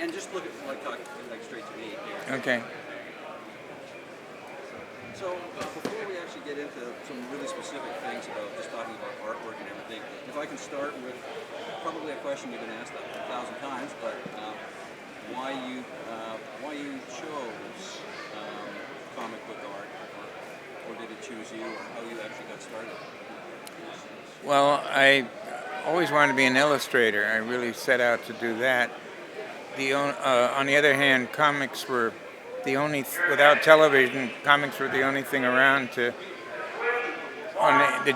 And just look at talk like straight to me here. Okay. So before we actually get into some really specific things about just talking about artwork and everything, if I can start with probably a question you've been asked 1,000 times, but why you chose comic book art, or did it choose you, or how you actually got started? Well, I always wanted to be an illustrator. I really set out to do that. On the other hand, comics were the only, without television, comics were the only thing around that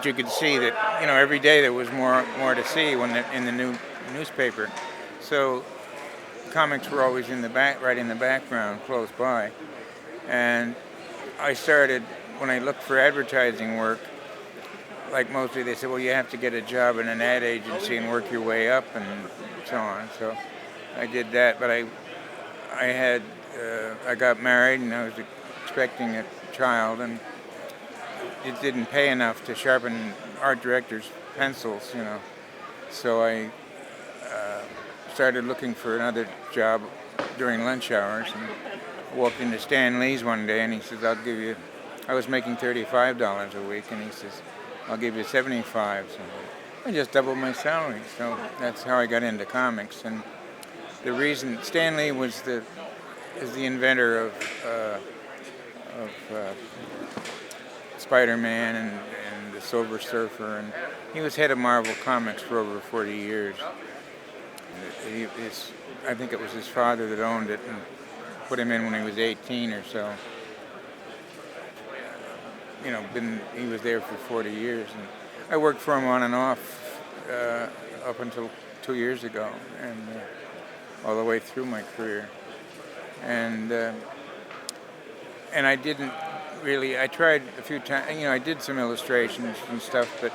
you could see. That every day there was more to see in the new newspaper. So comics were always right in the background, close by. And I started when I looked for advertising work. Like mostly, they said, well, you have to get a job in an ad agency and work your way up and so on. So I did that, but I got married and I was expecting a child, and it didn't pay enough to sharpen art directors' pencils, So I started looking for another job during lunch hours, and walked into Stan Lee's one day, and he says, I was making $35 a week, and he says, I'll give you 75. So I just doubled my salary. So that's how I got into comics. And the reason Stan Lee is the inventor of Spider-Man and the Silver Surfer, and he was head of Marvel Comics for over 40 years. I think it was his father that owned it and put him in when he was 18 or so. He was there for 40 years, and I worked for him on and off up until 2 years ago, and all the way through my career. And I didn't really. I tried a few times. I did some illustrations and stuff, but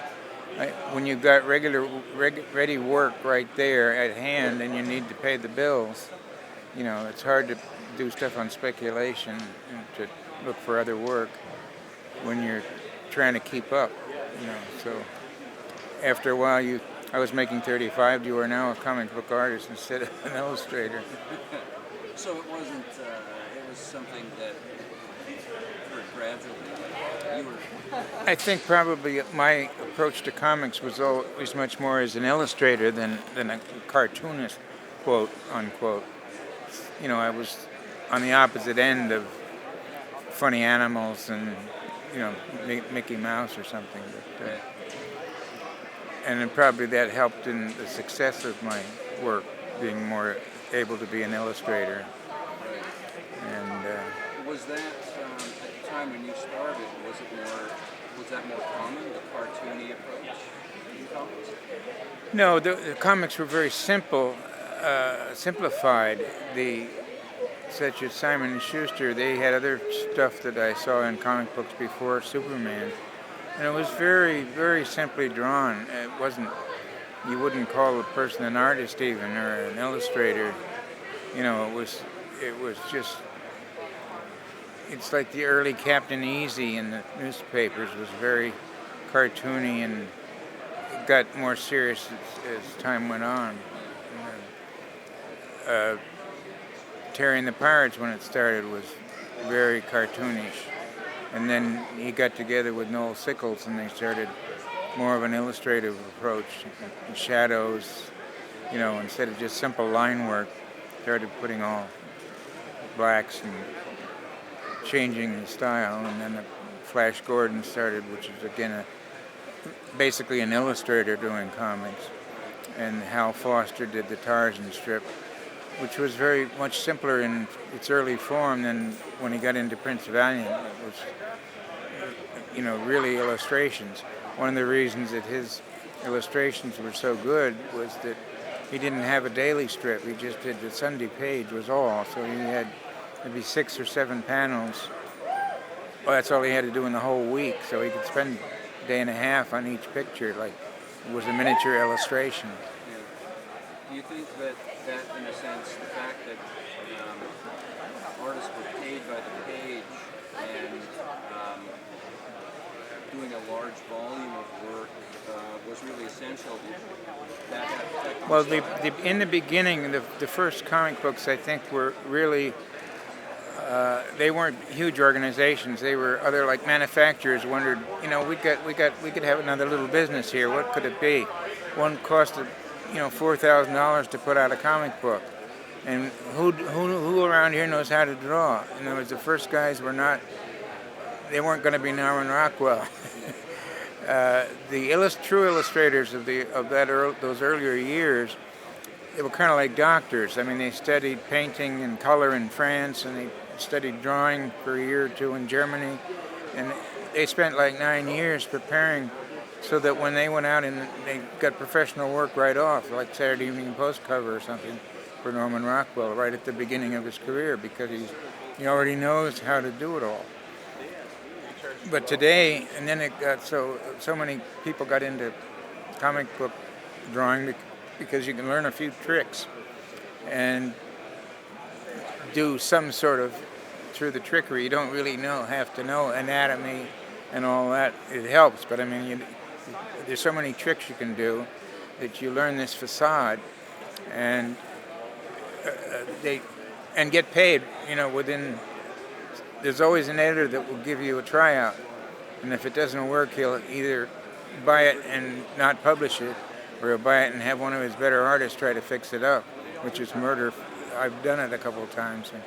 when you've got ready work right there at hand, and you need to pay the bills, it's hard to do stuff on speculation and to look for other work when you're trying to keep up, So after a while, I was making 35. You are now a comic book artist instead of an illustrator. So it wasn't. It was something that gradually you were. I think probably my approach to comics was always much more as an illustrator than a cartoonist, quote unquote. I was on the opposite end of funny animals and Mickey Mouse or something. But, and then probably that helped in the success of my work, being more able to be an illustrator. And was that at the time when you started? Was that more common, the cartoony approach in comics? No, the comics were very simplified. Such as Simon and Schuster, they had other stuff that I saw in comic books before Superman, and it was very, very simply drawn. It wasn't. You wouldn't call a person an artist even, or an illustrator. It was just. It's like the early Captain Easy in the newspapers was very cartoony, and it got more serious as time went on. Terry and the Pirates, when it started, was very cartoonish. And then he got together with Noel Sickles, and they started more of an illustrative approach, shadows, instead of just simple line work, started putting all blacks and changing the style. And then Flash Gordon started, which is again basically an illustrator doing comics. And Hal Foster did the Tarzan strip, which was very much simpler in its early form than when he got into Prince Valiant. It was, really illustrations. One of the reasons that his illustrations were so good was that he didn't have a daily strip. He just did the Sunday page was all. So he had maybe 6 or 7 panels. Well, that's all he had to do in the whole week. So he could spend a day and a half on each picture, like it was a miniature illustration. Do you think that in a sense, the fact that artists were paid by the page and doing a large volume of work was really essential. Did that have effect on Well, the style? in the beginning, the first comic books I think were really they weren't huge organizations. They were other like manufacturers wondered, we could have another little business here. What could it be? One costed, $4,000 to put out a comic book, and who around here knows how to draw? In other words, the first guys they weren't going to be Norman Rockwell. The true illustrators of those earlier years, they were kind of like doctors. I mean, they studied painting and color in France, and they studied drawing for a year or two in Germany, and they spent like 9 years preparing so that when they went out and they got professional work right off, like Saturday Evening Post cover or something for Norman Rockwell right at the beginning of his career, because he already knows how to do it all. But today, and then it got so many people got into comic book drawing because you can learn a few tricks and do some sort of through the trickery. You don't really have to know anatomy and all that. It helps, but I mean, there's so many tricks you can do that you learn this facade, and get paid. Within. There's always an editor that will give you a tryout, and if it doesn't work, he'll either buy it and not publish it, or he'll buy it and have one of his better artists try to fix it up, which is murder. I've done it a couple of times, and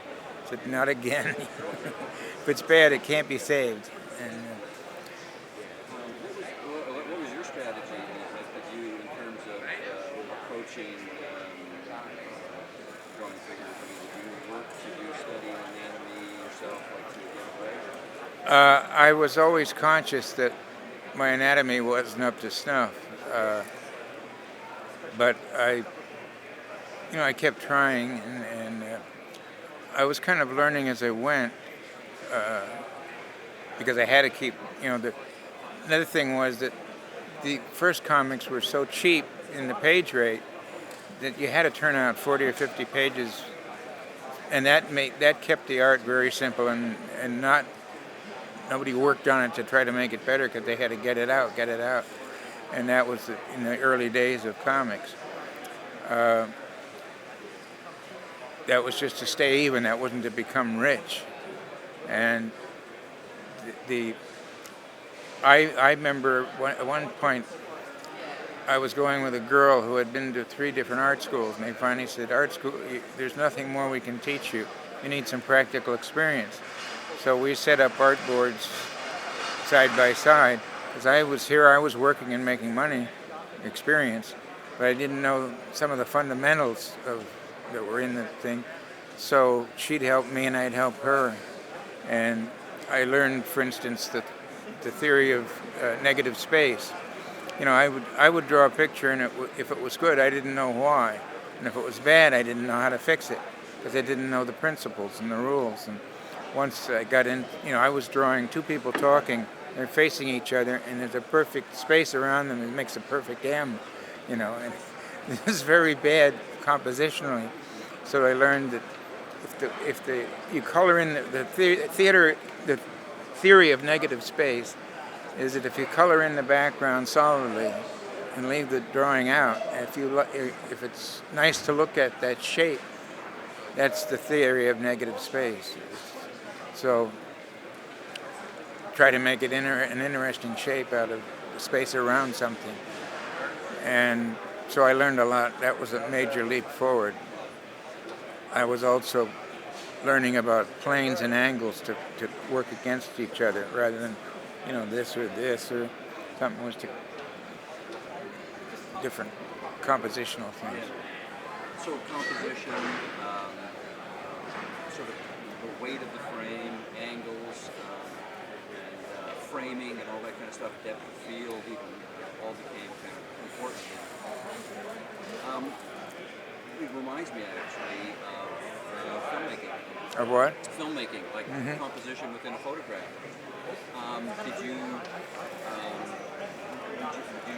said, not again. If it's bad, it can't be saved. And What was your strategy with you in terms of approaching drawing figures? I mean, did you work? Did you study anatomy yourself, like to get away? I was always conscious that my anatomy wasn't up to snuff, but I kept trying, and I was kind of learning as I went, because I had to keep, another thing was that the first comics were so cheap in the page rate that you had to turn out 40 or 50 pages, and that kept the art very simple, and nobody worked on it to try to make it better, because they had to get it out, and that was in the early days of comics. That was just to stay even. That wasn't to become rich. And I remember at one point I was going with a girl who had been to 3 different art schools, and they finally said, "Art school, there's nothing more we can teach you. You need some practical experience." So we set up art boards side by side, because I was working and making money, experience, but I didn't know some of the fundamentals that were in the thing. So she'd help me and I'd help her. And I learned, for instance, the theory of negative space. I would draw a picture, and if it was good, I didn't know why. And if it was bad, I didn't know how to fix it, because I didn't know the principles and the rules. And once I got in, I was drawing 2 people talking, they're facing each other, and there's a perfect space around them. It makes a perfect M, and it was very bad compositionally. So I learned that if you color in the theory of negative space is that if you color in the background solidly and leave the drawing out, if it's nice to look at that shape, that's the theory of negative space. So try to make it an interesting shape out of space around something. And so I learned a lot. That was a major leap forward. I was also learning about planes and angles to work against each other, rather than, this or something, was to different compositional things. So composition, sort of the weight of the frame, angles, and framing, and all that kind of stuff, depth of field, even all became kind of important. It reminds me actually of filmmaking. Of what? Filmmaking, like composition within a photograph. Did you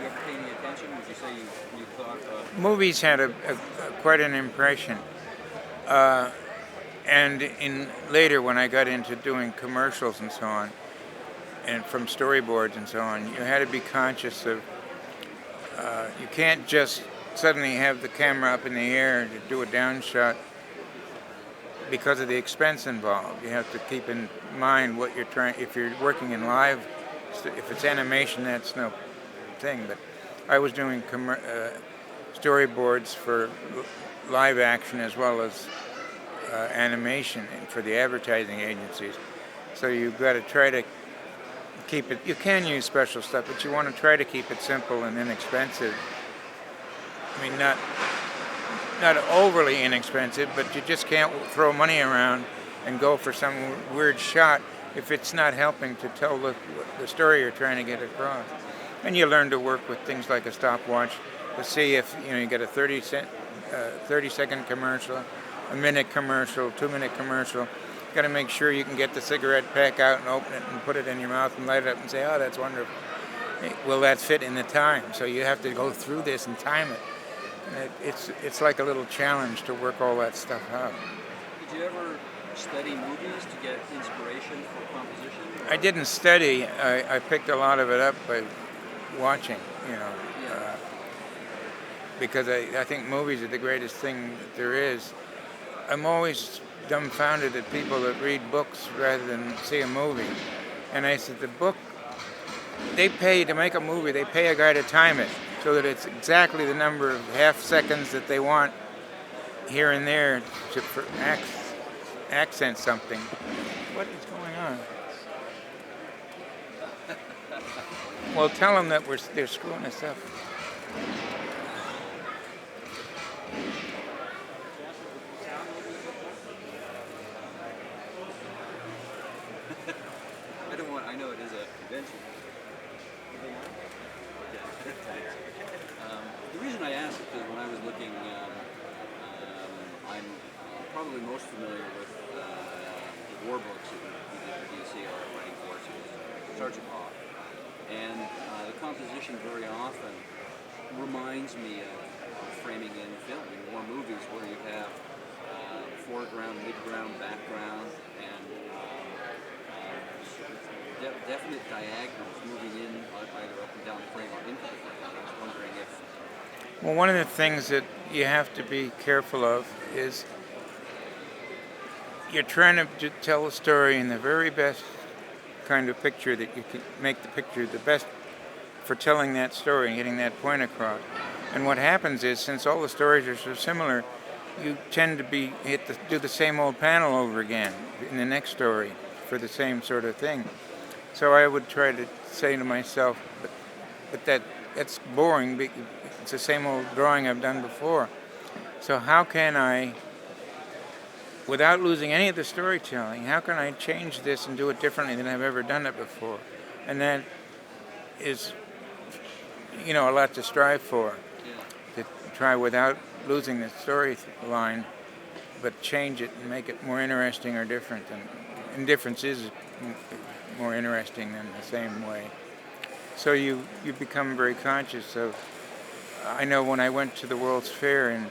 ever pay any attention? Would you say you thought? Movies had quite an impression. And later, when I got into doing commercials and so on, and from storyboards and so on, you had to be conscious of, you can't just suddenly have the camera up in the air to do a down shot because of the expense involved. You have to keep in mind what you're trying, if you're working in live, if it's animation, that's no thing, but I was doing storyboards for live action as well as animation for the advertising agencies. So you've got to try to keep it, you can use special stuff, but you want to try to keep it simple and inexpensive. I mean, not overly inexpensive, but you just can't throw money around and go for some weird shot if it's not helping to tell the story you're trying to get across. And you learn to work with things like a stopwatch to see if you get a 30-second commercial, a minute commercial, 2-minute commercial. You got to make sure you can get the cigarette pack out and open it and put it in your mouth and light it up and say, "Oh, that's wonderful." Will that fit in the time? So you have to go through this and time it. And it's like a little challenge to work all that stuff out. Did you ever study movies to get inspiration for composition? I didn't study. I picked a lot of it up by watching, because I think movies are the greatest thing that there is. I'm always dumbfounded at people that read books rather than see a movie. And I said, the book, they pay to make a movie, they pay a guy to time it so that it's exactly the number of half seconds that they want here and there to accent something. What is going on? Well, tell them that they're screwing us up. I know it is a convention. The reason I asked is because when I was looking, I'm probably most familiar with the war books that we did for DC, our writing courses, Sergeant Hawk. And the composition very often reminds me of framing in film, in war movies where you have foreground, midground, background, and definite diagonals moving in either up and down the frame or into the frame. I was wondering if... Well, one of the things that you have to be careful of is you're trying to tell a story in the very best kind of picture that you can make the picture the best for telling that story and getting that point across. And what happens is, since all the stories are so similar, you tend to do the same old panel over again in the next story for the same sort of thing. So I would try to say to myself, but that's boring. It's the same old drawing I've done before. So how can I, without losing any of the storytelling, how can I change this and do it differently than I've ever done it before? And that is, a lot to strive for. To try without losing the story line, but change it and make it more interesting or different. And difference is more interesting than the same way. So you become very conscious of, I know when I went to the World's Fair and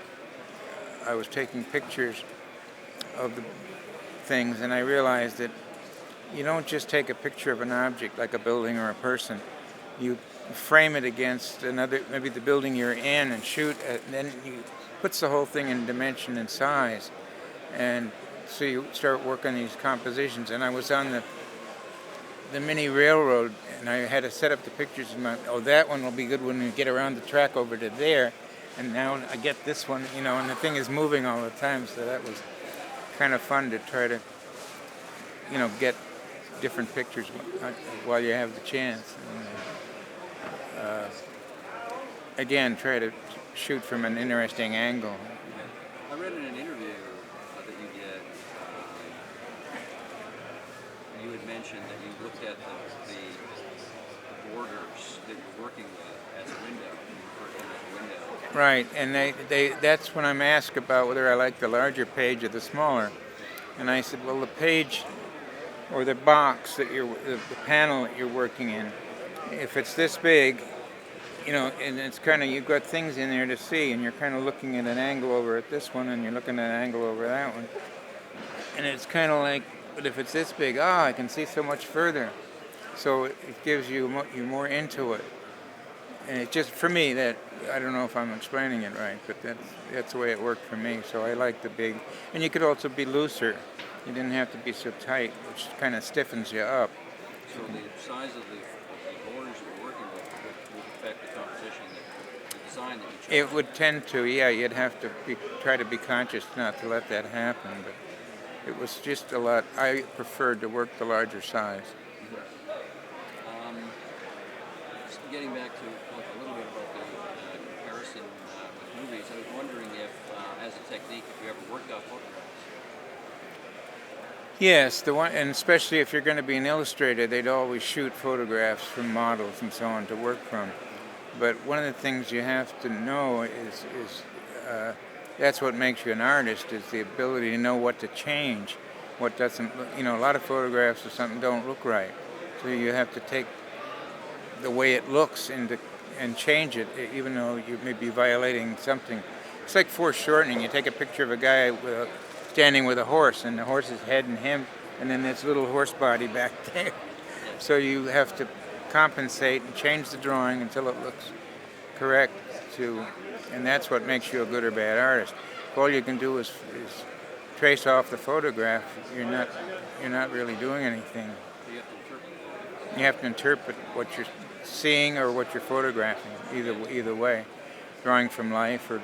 I was taking pictures of the things, and I realized that you don't just take a picture of an object like a building or a person. You frame it against another, maybe the building you're in, and shoot it, and then you puts the whole thing in dimension and size. And so you start working these compositions. And I was on the mini railroad, and I had to set up the pictures in my, that one will be good when we get around the track over to there. And now I get this one, and the thing is moving all the time, so that was kind of fun to try to, get different pictures while you have the chance. And, again, try to shoot from an interesting angle. I read in an interview that you did, you had mentioned that you looked at the borders that you're working with as a window. You referred to them as a window. Right, and that's when I'm asked about whether I like the larger page or the smaller. And I said, well, the page or the box that the panel that you're working in, if it's this big, and it's kind of, you've got things in there to see, and you're kind of looking at an angle over at this one, and you're looking at an angle over that one. And it's kind of like, but if it's this big, I can see so much further. So it gives you more into it. And it just, for me, that, I don't know if I'm explaining it right, but that's the way it worked for me. So I like the big, and you could also be looser. You didn't have to be so tight, which kind of stiffens you up. So the size of the bores you're working with would affect the composition, the design that you chose. It would tend to, yeah. You'd have to try to be conscious not to let that happen. But it was just a lot. I preferred to work the larger size. Just getting back to talk a little bit about the comparison with movies, I was wondering if, as a technique, if you ever worked off photographs. Yes, the one, and especially if you're going to be an illustrator, they'd always shoot photographs from models and so on to work from. But one of the things you have to know is that's what makes you an artist, is the ability to know what to change, what doesn't. A lot of photographs of something don't look right, so you have to take the way it looks and change it, even though you may be violating something. It's like foreshortening. You take a picture of a guy standing with a horse, and the horse's head and him, and then this little horse body back there. So you have to compensate and change the drawing until it looks correct and that's what makes you a good or bad artist. If all you can do is trace off the photograph, you're not really doing anything. You have to interpret. You have to interpret what you're seeing or what you're photographing, either way, drawing from life or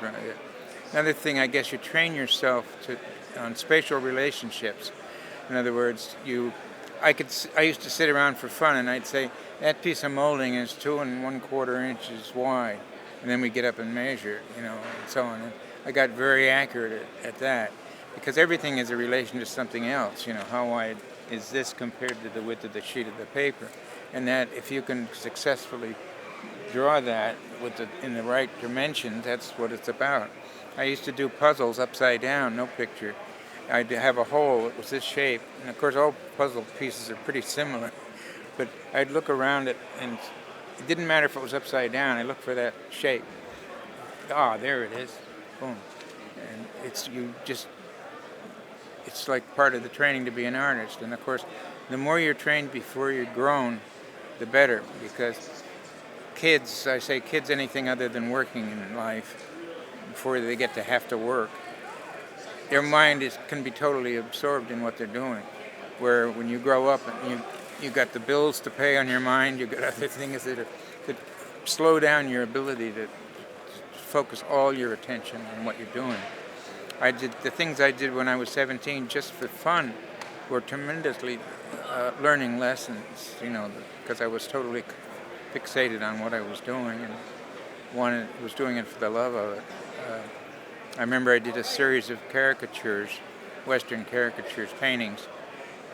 another thing. I guess you train yourself on spatial relationships. In other words, I used to sit around for fun and I'd say that piece of molding is 2 1/4 inches wide, and then we get up and measure, and so on. And I got very accurate at that, because everything is a relation to something else. How wide is this compared to the width of the sheet of the paper, and that if you can successfully draw that in the right dimensions, that's what it's about. I used to do puzzles upside down, no picture. I'd have a hole that was this shape, and of course all puzzle pieces are pretty similar, but I'd look around it, and it didn't matter if it was upside down. I looked for that shape. There it is. Boom. And it's like part of the training to be an artist. And of course, the more you're trained before you're grown, the better, because kids, anything other than working in life, before they get to have to work, their mind can be totally absorbed in what they're doing. Where when you grow up and you got the bills to pay on your mind, you've got other things that slow down your ability to focus all your attention on what you're doing. The things I did when I was 17 just for fun were tremendously learning lessons, because I was totally fixated on what I was doing and was doing it for the love of it. I remember I did a series of caricatures, Western caricatures, paintings,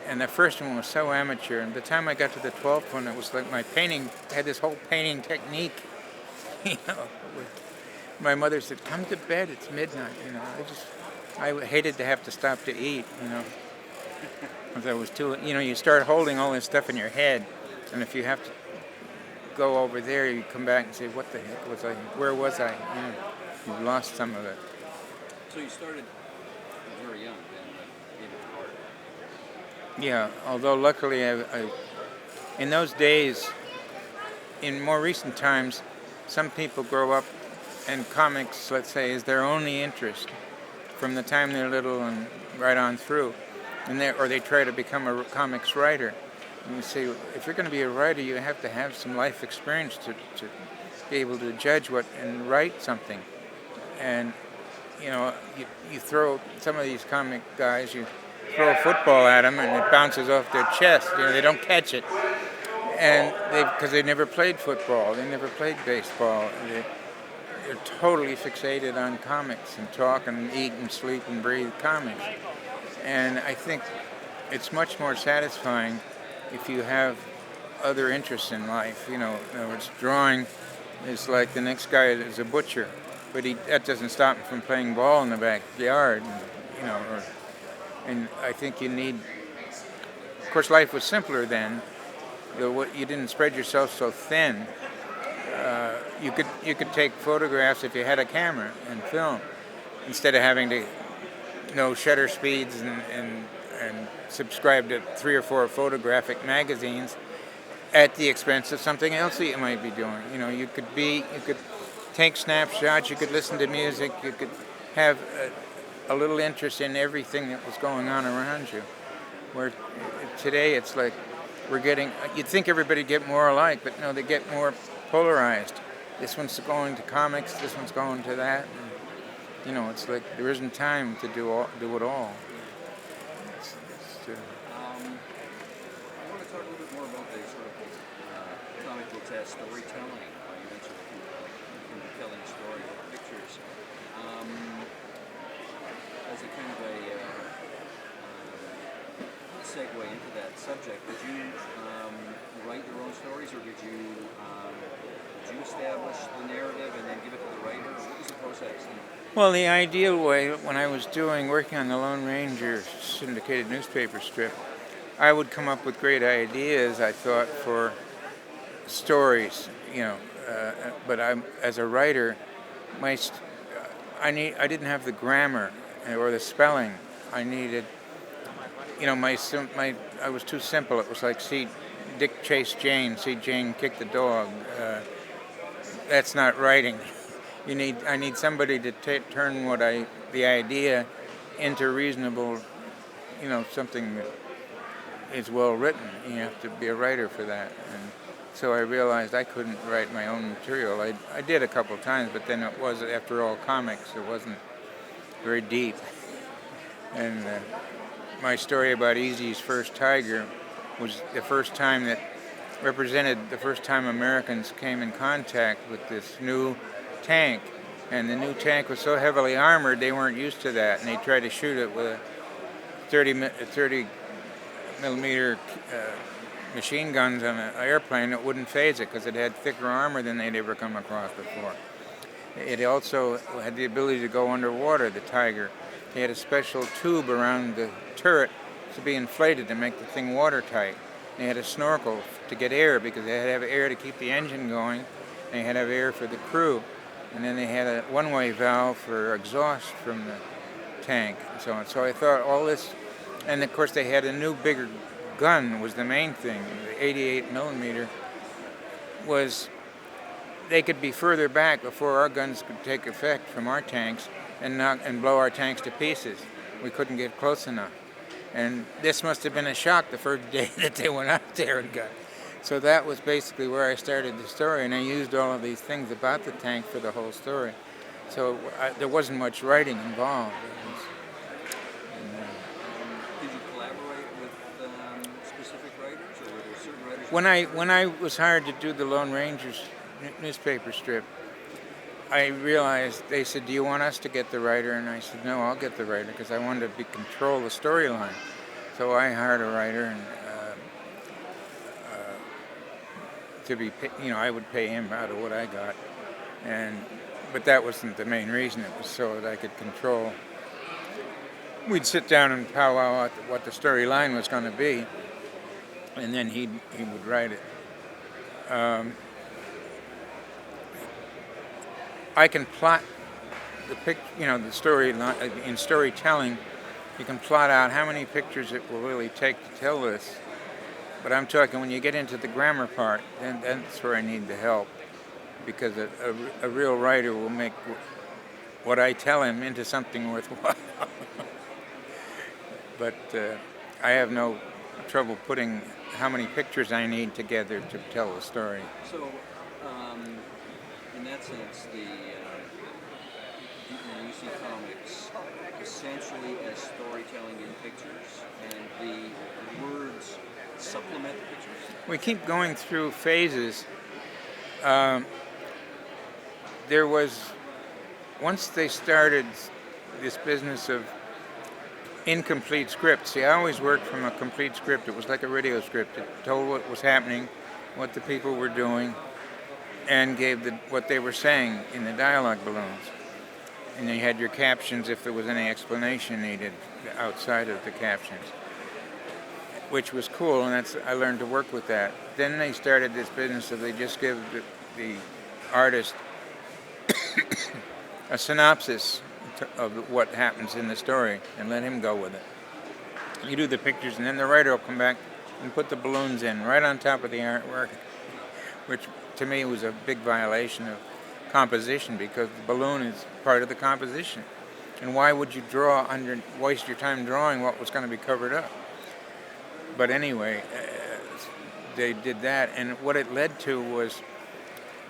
and the first one was so amateur, and by the time I got to the 12th one, it was like my painting had this whole painting technique. My mother said, "Come to bed, it's midnight." I hated to have to stop to eat, because I was too, you start holding all this stuff in your head, and if you have to go over there, you come back and say, "What the heck was I? Where was I?" You've lost some of it. So you started very young then, into art. Yeah, although luckily in those days, in more recent times, some people grow up and comics, let's say, is their only interest from the time they're little and right on through, or they try to become a comics writer. And you say, if you're going to be a writer, you have to have some life experience to be able to judge and write something. And you throw some of these comic guys, you throw a football at them and it bounces off their chest. They don't catch it, and because they never played football, they never played baseball. They're totally fixated on comics and talk and eat and sleep and breathe comics. And I think it's much more satisfying if you have other interests in life. In other words, drawing is like the next guy is a butcher, but that doesn't stop him from playing ball in the backyard. And I think you need. Of course, life was simpler then. You didn't spread yourself so thin. You could take photographs if you had a camera and film, instead of having to know shutter speeds and subscribe to 3 or 4 photographic magazines. at the expense of something else that you might be doing. You could take snapshots, you could listen to music, you could have a little interest in everything that was going on around you. Where today it's like you'd think everybody'd get more alike, but no, they get more polarized. This one's going to comics, this one's going to that. And, it's like there isn't time to do it all. I want to talk a little bit more about the sort of comic book storytelling. You mentioned from telling a story with pictures. As a kind of a segue into that subject, did you write your own stories, or did you establish the narrative and then give it to the writer? What was the process? Well, the ideal way, when I was working on the Lone Ranger syndicated newspaper strip, I would come up with great ideas, I thought, for stories, but as a writer, I didn't have the grammar or the spelling. I needed, I was too simple. It was like see Dick chase Jane, see Jane kick the dog. That's not writing. I need somebody to turn the idea into reasonable, something that is well written. You have to be a writer for that. And so I realized I couldn't write my own material. I did a couple times, but then it was, after all, comics. It wasn't very deep. And my story about Easy's first tiger was the first time that represented the first time Americans came in contact with this new tank. And the new tank was so heavily armored, they weren't used to that. And they tried to shoot it with a 30 millimeter machine guns on an airplane. It wouldn't phase it because it had thicker armor than they'd ever come across before. It also had the ability to go underwater, the Tiger. They had a special tube around the turret to be inflated to make the thing watertight. They had a snorkel to get air because they had to have air to keep the engine going. They had to have air for the crew. And then they had a one-way valve for exhaust from the tank and so on. So I thought all this, and of course they had a new bigger gun was the main thing. The 88 millimeter they could be further back before our guns could take effect from our tanks and blow our tanks to pieces. We couldn't get close enough. And this must have been a shock the first day that they went out there and got. So that was basically where I started the story, and I used all of these things about the tank for the whole story. So there wasn't much writing involved. Did you collaborate with specific writers, or were there certain writers? When I was hired to do the Lone Ranger's newspaper strip, I realized, they said, "Do you want us to get the writer?" And I said, "No, I'll get the writer," because I wanted to control the storyline. So I hired a writer, and I would pay him out of what I got, but that wasn't the main reason. It was so that I could control. We'd sit down and powwow out what the storyline was going to be, and then he would write it. I can plot the story in storytelling. You can plot out how many pictures it will really take to tell this. But I'm talking when you get into the grammar part, then that's where I need the help, because a real writer will make what I tell him into something worthwhile. But I have no trouble putting how many pictures I need together to tell the story. So, in that sense, you see comics essentially as storytelling in pictures, and the words supplement the pictures? We keep going through phases. There was, once they started this business of incomplete scripts. See, I always worked from a complete script. It was like a radio script. It told what was happening, what the people were doing, and gave what they were saying in the dialogue balloons. And you had your captions if there was any explanation needed outside of the captions, which was cool, and I learned to work with that. Then they started this business of they just give the artist a synopsis of what happens in the story and let him go with it. You do the pictures, and then the writer will come back and put the balloons in right on top of the artwork, which to me was a big violation of composition because the balloon is part of the composition. And why would you waste your time drawing what was going to be covered up? But anyway, they did that, and what it led to was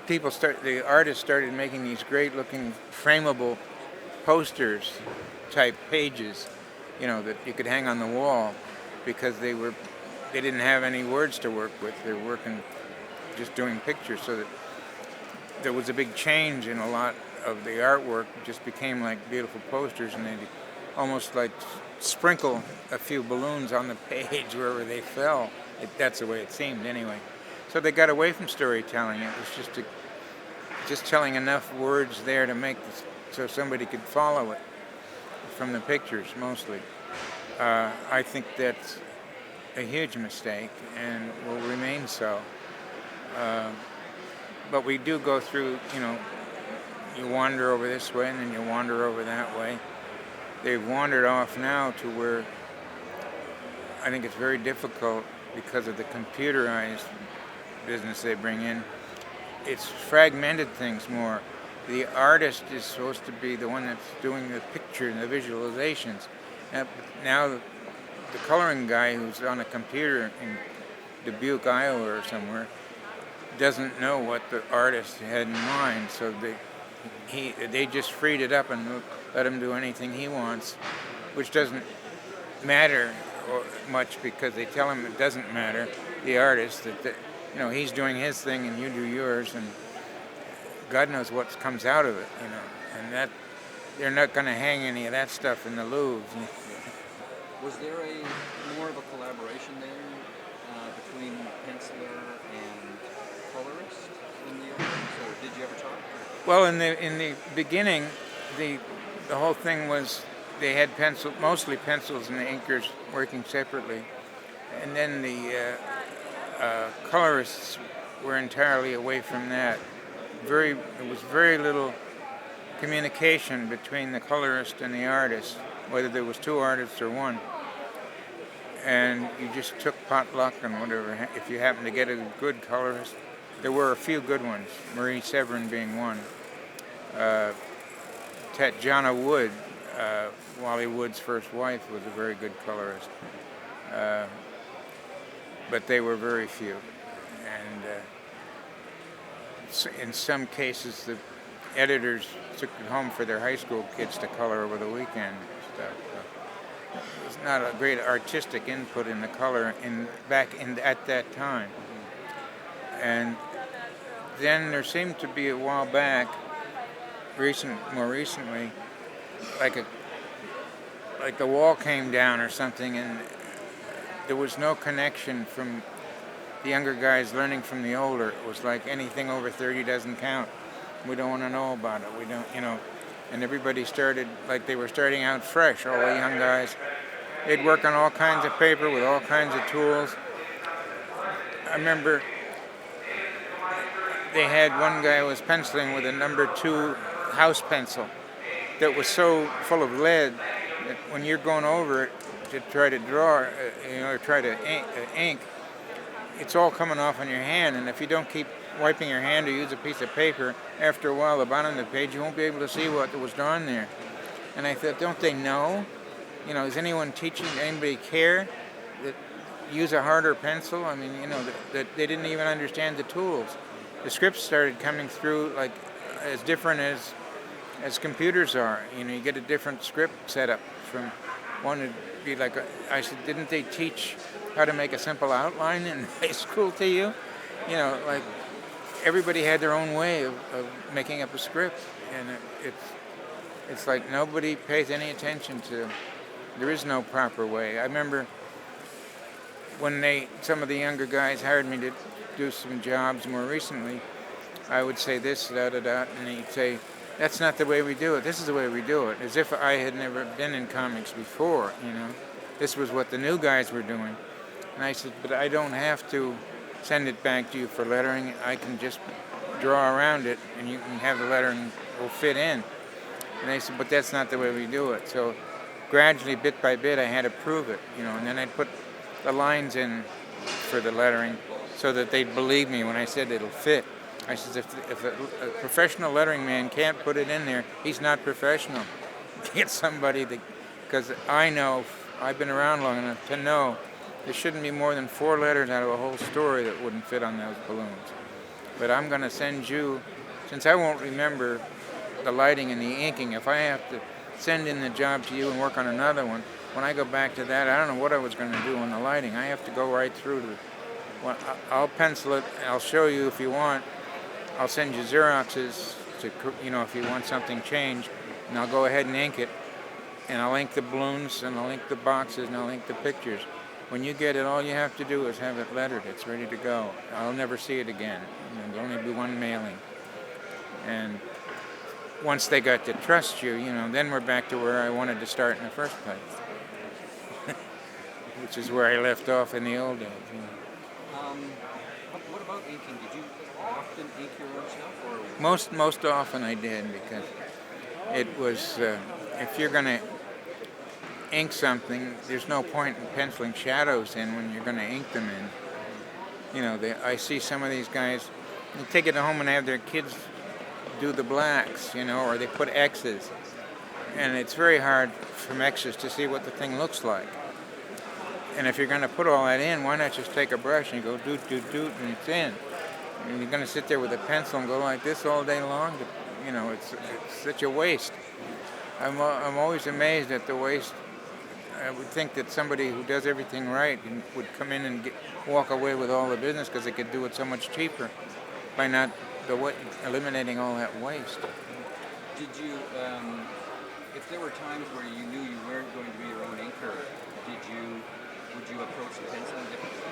the artists started making these great-looking frameable posters type pages, that you could hang on the wall, because they didn't have any words to work with. They were working just doing pictures, so that there was a big change in a lot of the artwork. It just became like beautiful posters, and they'd almost like sprinkle a few balloons on the page wherever they fell. That's the way it seemed anyway. So they got away from storytelling. It was just telling enough words there to so somebody could follow it from the pictures mostly. I think that's a huge mistake and will remain so. But we do go through, you wander over this way and then you wander over that way. They've wandered off now to where I think it's very difficult because of the computerized business they bring in. It's fragmented things more. The artist is supposed to be the one that's doing the picture and the visualizations. Now the coloring guy who's on a computer in Dubuque, Iowa or somewhere, doesn't know what the artist had in mind, so they just freed it up and let him do anything he wants, which doesn't matter much because they tell him it doesn't matter, the artist, that he's doing his thing and you do yours, and God knows what comes out of it, and that they're not going to hang any of that stuff in the Louvre. Was there more of a collaboration then between penciler and colorist in the art? So did you ever talk? Well, in the beginning, the whole thing was they had mostly pencils and the inkers working separately, and then the colorists were entirely away from that. There was very little communication between the colorist and the artist, whether there was two artists or one. And you just took potluck and whatever. If you happened to get a good colorist, there were a few good ones, Marie Severin being one. Tatjana Wood, Wally Wood's first wife, was a very good colorist. But they were very few. And in some cases, the editors took it home for their high school kids to color over the weekend and stuff. So it's not a great artistic input in the color at that time. And then there seemed to be a while back, more recently, like the wall came down or something, and there was no connection from the younger guys learning from the older. It was like anything over 30 doesn't count. We don't want to know about it. We don't, and everybody started like they were starting out fresh, all the young guys. They'd work on all kinds of paper with all kinds of tools. I remember they had one guy who was penciling with a number 2 house pencil that was so full of lead that when you're going over it to try to draw, or try to ink, it's all coming off on your hand, and if you don't keep wiping your hand or use a piece of paper, after a while, the bottom of the page, you won't be able to see what was drawn there. And I thought, don't they know? Is anyone teaching, anybody care that use a harder pencil? I mean, that they didn't even understand the tools. The scripts started coming through like as different as computers are. You get a different script setup from one to be like, I said, didn't they teach how to make a simple outline in high school to you? Like everybody had their own way of making up a script, and it's like nobody pays any attention to. There is no proper way. I remember when some of the younger guys hired me to do some jobs more recently, I would say this, and he'd say, that's not the way we do it. This is the way we do it. As if I had never been in comics before, This was what the new guys were doing. And I said, but I don't have to send it back to you for lettering. I can just draw around it, and you can have the lettering will fit in. And they said, but that's not the way we do it. So gradually, bit by bit, I had to prove it, and then I'd put the lines in for the lettering so that they'd believe me when I said it'll fit. I said, if a professional lettering man can't put it in there, he's not professional. Get somebody that, because I know, I've been around long enough to know there shouldn't be more than 4 letters out of a whole story that wouldn't fit on those balloons. But I'm going to send you, since I won't remember the lighting and the inking, if I have to send in the job to you and work on another one, when I go back to that, I don't know what I was going to do on the lighting. I have to go right through to, well, I'll pencil it, I'll show you if you want. I'll send you Xeroxes to, if you want something changed, and I'll go ahead and ink it, and I'll ink the balloons, and I'll ink the boxes, and I'll ink the pictures. When you get it, all you have to do is have it lettered. It's ready to go. I'll never see it again. There'll only be one mailing. And once they got to trust you, then we're back to where I wanted to start in the first place, which is where I left off in the old days. What about inking? Did you often ink your own stuff, or Most often I did, because it was if you're going to ink something, there's no point in penciling shadows in when you're going to ink them in. I see some of these guys, they take it home and have their kids do the blacks, or they put X's, and it's very hard from X's to see what the thing looks like. And if you're going to put all that in, why not just take a brush and go doot, doot, doot, and it's in. And you're going to sit there with a pencil and go like this all day long. It's such a waste. I'm always amazed at the waste. I would think that somebody who does everything right would come in and walk away with all the business because they could do it so much cheaper by not eliminating all that waste. did you, if there were times where you knew you weren't going to be your own inker, would you approach the penciling differently?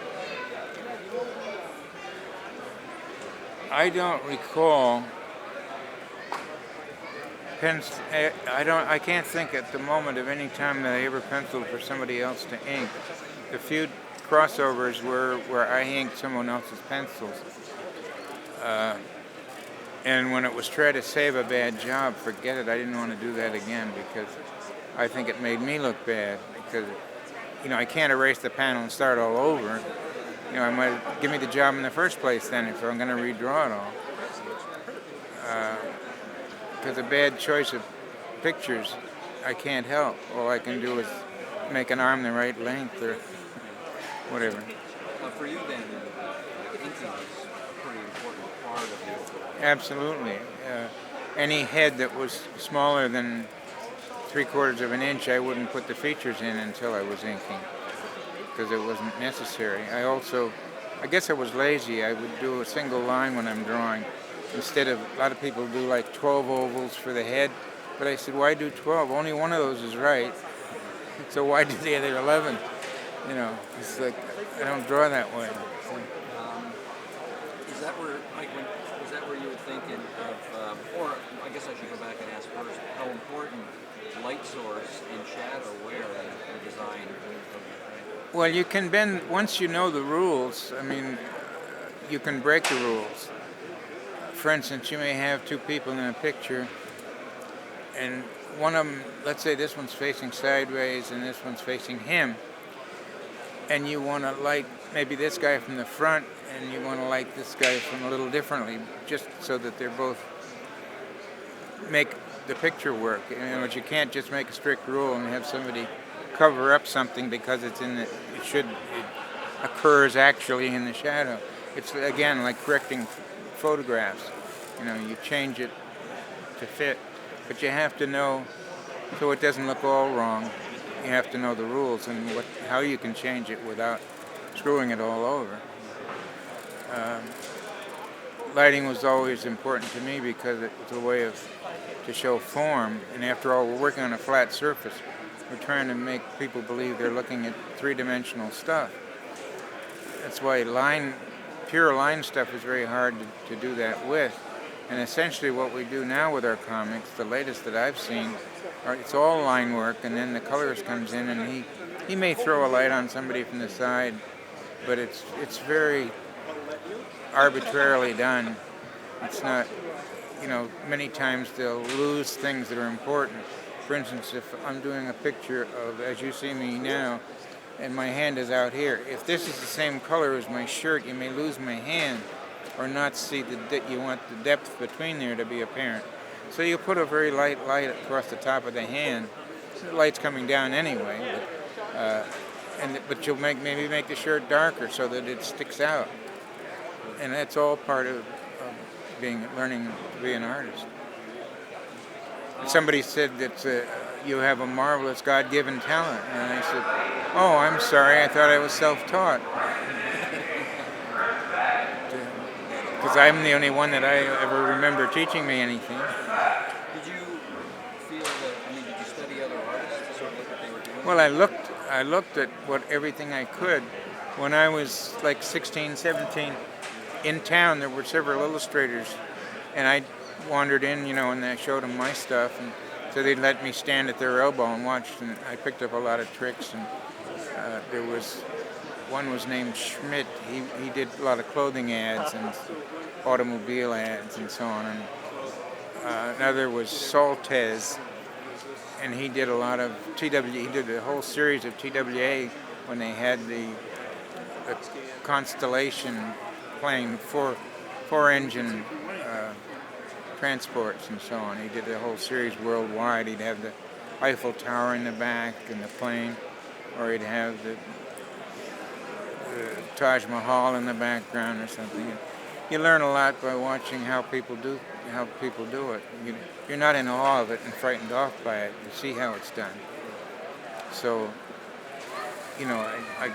I don't recall. I can't think at the moment of any time that I ever penciled for somebody else to ink. The few crossovers were where I inked someone else's pencils. And when it was try to save a bad job, forget it. I didn't want to do that again because I think it made me look bad. Because I can't erase the panel and start all over. I might give me the job in the first place then if I'm going to redraw it all. Because a bad choice of pictures, I can't help. All I can do is make an arm the right length or whatever. For you then, inking is a pretty important part of your... Absolutely. Any head that was smaller than 3/4 of an inch, I wouldn't put the features in until I was inking because it wasn't necessary. I guess I was lazy. I would do a single line when I'm drawing. Instead of, a lot of people do like 12 ovals for the head, but I said, why do 12? Only one of those is right, so why do the other 11? It's like, I don't draw that way. Is that where, was that where you were thinking of, or I guess I should go back and ask first, how important light source and shadow were in the design of your frame? Well, you can bend, once you know the rules, you can break the rules. For instance, you may have 2 people in a picture, and one of them, let's say this one's facing sideways and this one's facing him, and you want to light maybe this guy from the front and you want to light this guy from a little differently, just so that they're both make the picture work. But you can't just make a strict rule and have somebody cover up something because it occurs actually in the shadow. It's again like correcting photographs. You change it to fit, but you have to know so it doesn't look all wrong. You have to know the rules and how you can change it without screwing it all over. Lighting was always important to me because it was a way to show form, and after all, we're working on a flat surface. We're trying to make people believe they're looking at 3-dimensional stuff. That's why pure line stuff is very hard to do that with. And essentially what we do now with our comics, the latest that I've seen, it's all line work, and then the colorist comes in and he may throw a light on somebody from the side, but it's very arbitrarily done. It's not, many times they'll lose things that are important. For instance, if I'm doing a picture of, as you see me now, and my hand is out here. If this is the same color as my shirt, you may lose my hand or not see you want the depth between there to be apparent. So you put a very light light across the top of the hand. The light's coming down anyway, but you'll maybe make the shirt darker so that it sticks out. And that's all part of learning to be an artist. Somebody said that you have a marvelous God-given talent, and I said, "Oh, I'm sorry. I thought I was self-taught." Because I'm the only one that I ever remember teaching me anything. Did you feel that? I mean, did you study other artists to sort of look what they were doing? Well, I looked at everything I could. When I was like 16, 17, in town there were several illustrators, and I wandered in, and I showed them my stuff, and so they'd let me stand at their elbow and watch, and I picked up a lot of tricks. And one was named Schmidt. He did a lot of clothing ads and automobile ads and so on. And another was Saltez, and he did a lot of He did a whole series of TWA when they had the Constellation plane, four-engine transports and so on. He did the whole series worldwide. He'd have the Eiffel Tower in the back and the plane, or he'd have the Taj Mahal in the background or something. You learn a lot by watching how people do it. You're not in awe of it and frightened off by it. You see how it's done. So, I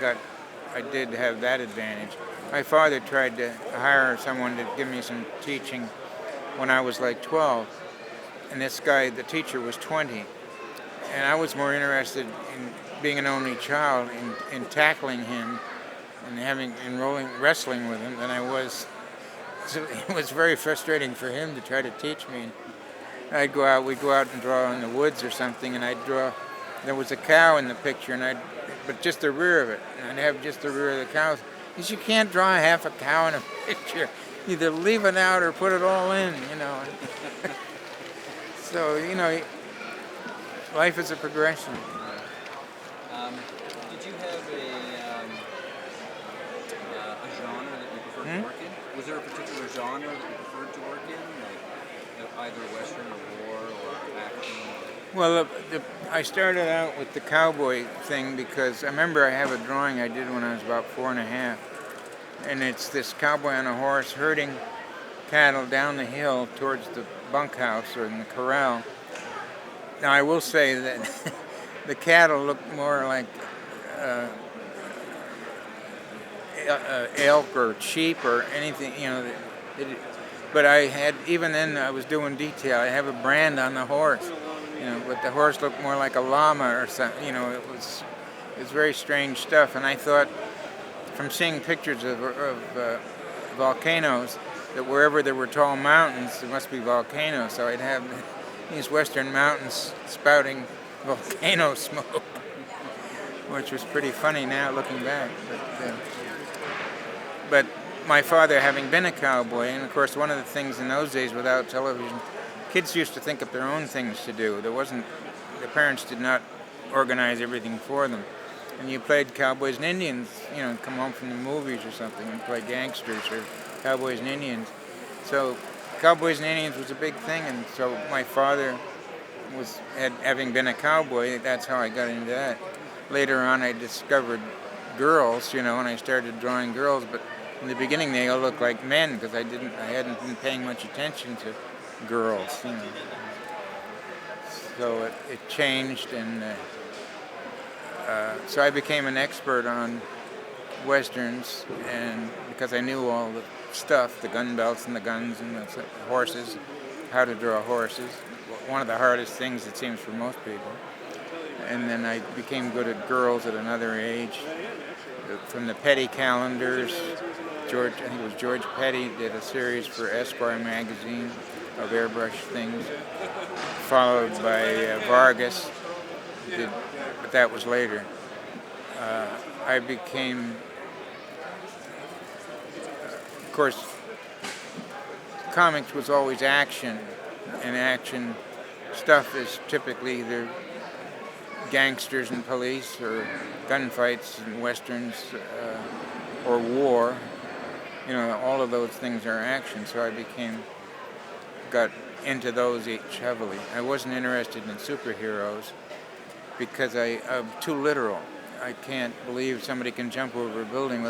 did have that advantage. My father tried to hire someone to give me some teaching when I was like 12, and this guy, the teacher, was 20, and I was more interested in being an only child in tackling him and wrestling with him than I was. So it was very frustrating for him to try to teach me. We'd go out and draw in the woods or something, and there was a cow in the picture, but just the rear of it, and I'd have just the rear of the cow. He said, "You can't draw half a cow in a picture. Either leave it out or put it all in, So, life is a progression. Did you have a genre that you preferred to work in? Was there a particular genre that you preferred to work in, like either Western or war or action? Well, I started out with the cowboy thing because I remember I have a drawing I did when I was about 4 and a half. And it's this cowboy on a horse herding cattle down the hill towards the bunkhouse or in the corral. Now, I will say that the cattle look more like elk or sheep or anything, but even then I was doing detail. I have a brand on the horse, but the horse looked more like a llama or something. It was very strange stuff. And I thought, from seeing pictures of volcanoes, that wherever there were tall mountains, there must be volcanoes. So I'd have these western mountains spouting volcano smoke, which was pretty funny now looking back. But my father, having been a cowboy, and of course one of the things in those days without television, kids used to think of their own things to do. The parents did not organize everything for them. And you played cowboys and Indians, come home from the movies or something and play gangsters or cowboys and Indians. So cowboys and Indians was a big thing, and so my father having been a cowboy, that's how I got into that. Later on I discovered girls, and I started drawing girls, but in the beginning they all looked like men because I hadn't been paying much attention to girls, So it changed, and so I became an expert on westerns, and because I knew all the stuff, the gun belts and the guns and the horses, how to draw horses. One of the hardest things, it seems, for most people. And then I became good at girls at another age. From the Petty calendars, I think it was George Petty did a series for Esquire magazine of airbrush things, followed by Vargas, but that was later. I became, of course, comics was always action, and action stuff is typically either gangsters and police or gunfights and westerns or war. You know, all of those things are action. So I got into those each heavily. I wasn't interested in superheroes because I'm too literal. I can't believe somebody can jump over a building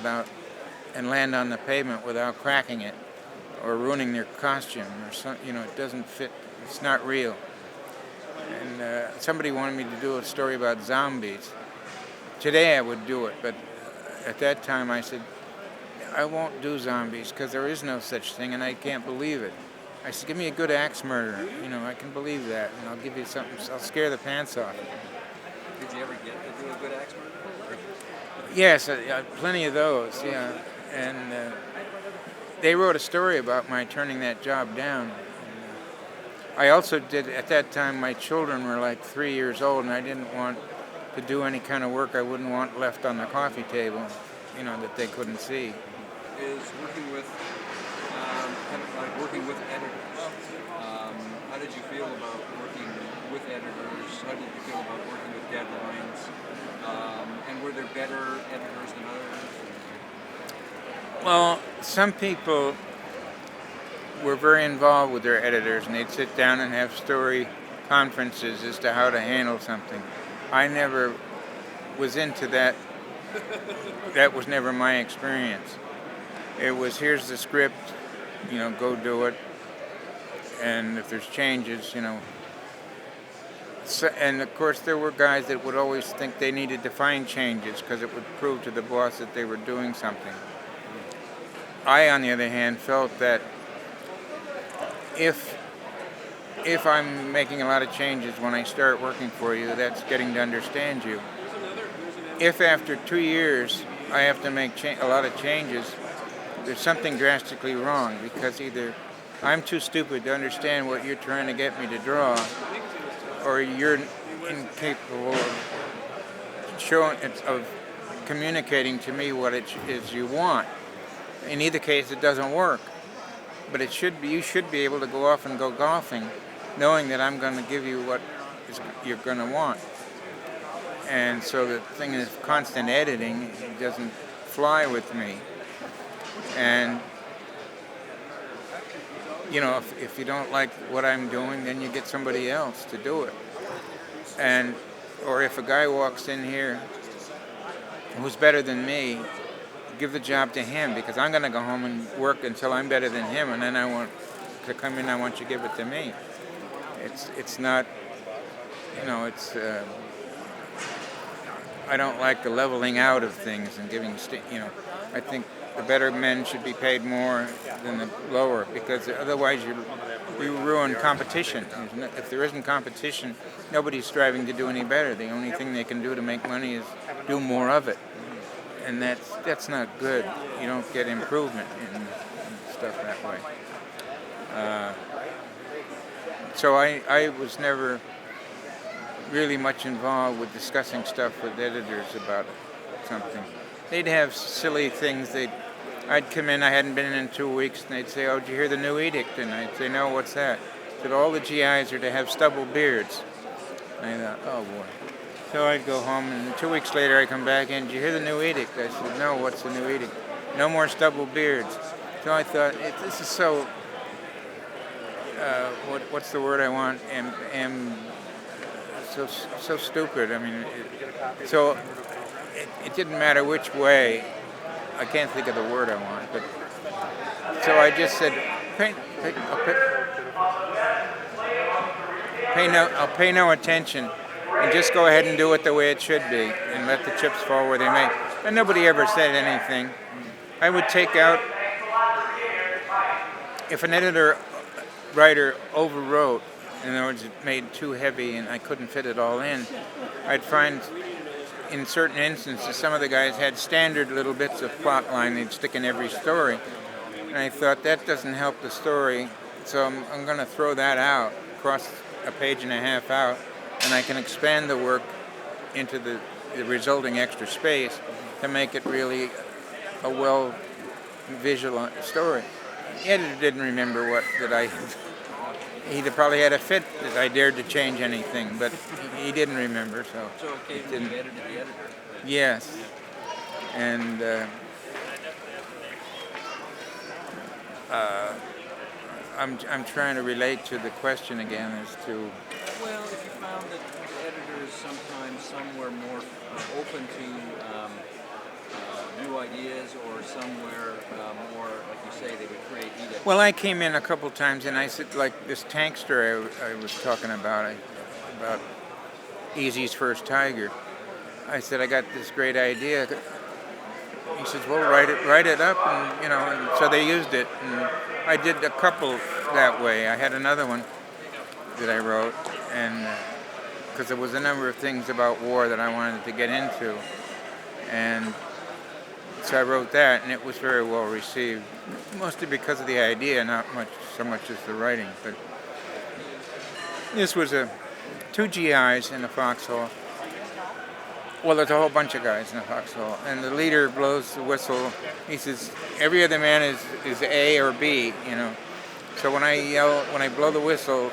and land on the pavement without cracking it or ruining their costume or something. You know, it doesn't fit. It's not real. And somebody wanted me to do a story about zombies. Today I would do it, but at that time I said, I won't do zombies because there is no such thing and I can't believe it. I said, give me a good axe murderer. You know, I can believe that, and I'll give you something. I'll scare the pants off. Did you ever get to do a good axe murderer? Yes, plenty of those. Yeah, and they wrote a story about my turning that job down. I also did at that time. My children were like 3 years old, and I didn't want to do any kind of work I wouldn't want left on the coffee table. You know, that they couldn't see. Is working with working with editors. How did you feel about working with editors? How did you feel about working with deadlines? And were there better editors than others? Well, some people were very involved with their editors, and they'd sit down and have story conferences as to how to handle something. I never was into that. That was never my experience. It was, here's the script, you know, go do it. And if there's changes, you know. So, and of course there were guys that would always think they needed to find changes because it would prove to the boss that they were doing something. I, on the other hand, felt that if I'm making a lot of changes when I start working for you, that's getting to understand you. If after 2 years I have to make a lot of changes, there's something drastically wrong, because either I'm too stupid to understand what you're trying to get me to draw, or you're incapable of communicating to me what it is you want. In either case, it doesn't work. But you should be able to go off and go golfing, knowing that I'm going to give you what you're going to want. And so the thing is, constant editing doesn't fly with me. And you know, if you don't like what I'm doing, then you get somebody else to do it. Or if a guy walks in here who's better than me, give the job to him, because I'm going to go home and work until I'm better than him, and then I want to come in, I want you to give it to me. It's not, you know, I don't like the leveling out of things and giving, you know, I think the better men should be paid more than the lower, because otherwise you ruin competition. If there isn't competition, nobody's striving to do any better. The only thing they can do to make money is do more of it. And that's not good. You don't get improvement in stuff that way. So I was never really much involved with discussing stuff with editors about something. They'd have silly things. I'd come in, I hadn't been in 2 weeks, and they'd say, oh, did you hear the new edict? And I'd say, no, what's that? That all the GIs are to have stubble beards. And I thought, oh boy. So I'd go home, and 2 weeks later I come back in, did you hear the new edict? I said, no, what's the new edict? No more stubble beards. So I thought, this is so, what's the word I want? So stupid. I mean, it didn't matter which way. I can't think of the word I want, but so I just said, I'll pay no attention, and just go ahead and do it the way it should be, and let the chips fall where they may. And nobody ever said anything. I would take out, if an writer overwrote, in other words, it made too heavy and I couldn't fit it all in, I'd find in certain instances some of the guys had standard little bits of plot line they'd stick in every story. And I thought, that doesn't help the story, so I'm going to throw that out, cross a page and a half out, and I can expand the work into the resulting extra space to make it really a well visual story. The editor didn't remember He probably had a fit that I dared to change anything, but he didn't remember. So occasionally you edited the editor. Yes, and I'm trying to relate to the question again as to. Well, if you found that the editor is sometimes somewhere more open to new ideas, or somewhere more, like you say, they would create edicts. Well, I came in a couple times and I said, like this tankster I was talking about Easy's first Tiger. I said, I got this great idea. He says, well, write it up, and and so they used it, and I did a couple that way. I had another one that I wrote, and because there was a number of things about war that I wanted to get into, and so I wrote that, and it was very well received, mostly because of the idea, not so much as the writing. But this was two GIs in a foxhole. Well, there's a whole bunch of guys in a foxhole, and the leader blows the whistle. He says, every other man is A or B, So when I blow the whistle,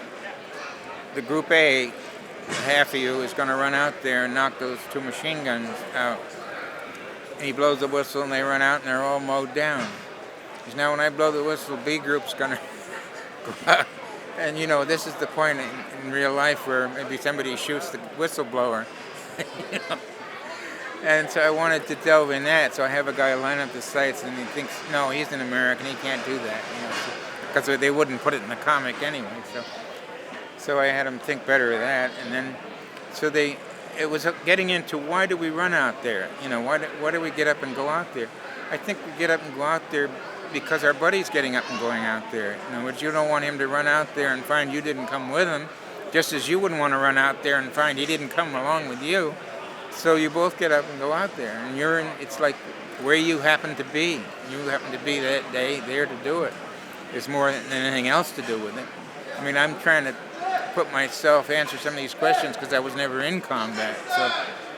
the group A, half of you, is going to run out there and knock those two machine guns out. And he blows the whistle, and they run out, and they're all mowed down. Because now when I blow the whistle, B group's going to go out. And, this is the point in real life where maybe somebody shoots the whistleblower. And so I wanted to delve in that. So I have a guy line up the sights, and he thinks, no, he's an American, he can't do that. Because they wouldn't put it in the comic anyway. So I had him think better of that. And then, it was getting into why do we run out there? Why do we get up and go out there? I think we get up and go out there because our buddy's getting up and going out there. In other words, you don't want him to run out there and find you didn't come with him, just as you wouldn't want to run out there and find he didn't come along with you. So you both get up and go out there, and it's like where you happen to be. You happen to be that day there to do it. There's more than anything else to do with it. I mean, I'm trying to answer some of these questions because I was never in combat. So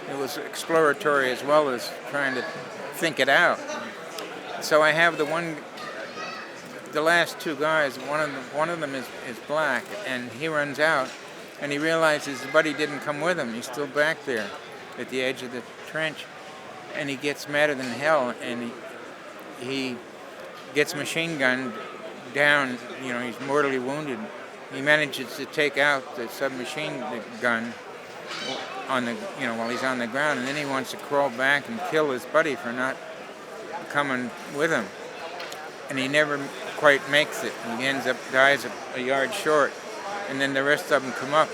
it was exploratory as well as trying to think it out. So I have the last two guys, one of them is black, and he runs out, and he realizes his buddy didn't come with him. He's still back there at the edge of the trench, and he gets madder than hell, and he gets machine gunned down. He's mortally wounded. He manages to take out the submachine gun while he's on the ground, and then he wants to crawl back and kill his buddy for not coming with him, and he never quite makes it. He dies a yard short, and then the rest of them come up.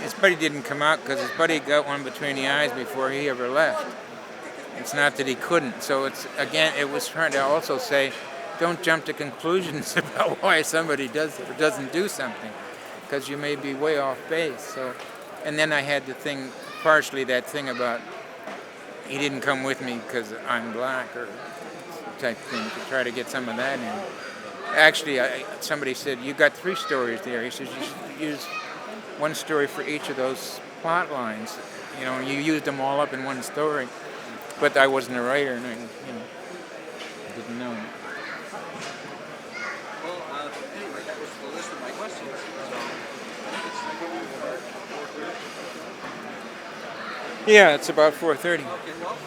His buddy didn't come out because his buddy got one between the eyes before he ever left. It's not that he couldn't. So it was trying to also say, don't jump to conclusions about why somebody does or doesn't do something, because you may be way off base. So, and then I had partially that thing about he didn't come with me because I'm black or type thing, to try to get some of that in. Actually, somebody said, you got 3 stories there. He says, you should use one story for each of those plot lines. You used them all up in one story. But I wasn't a writer, and I didn't know. Well, anyway, that was the list of my questions. So, Yeah, it's about 4:30. okay, well,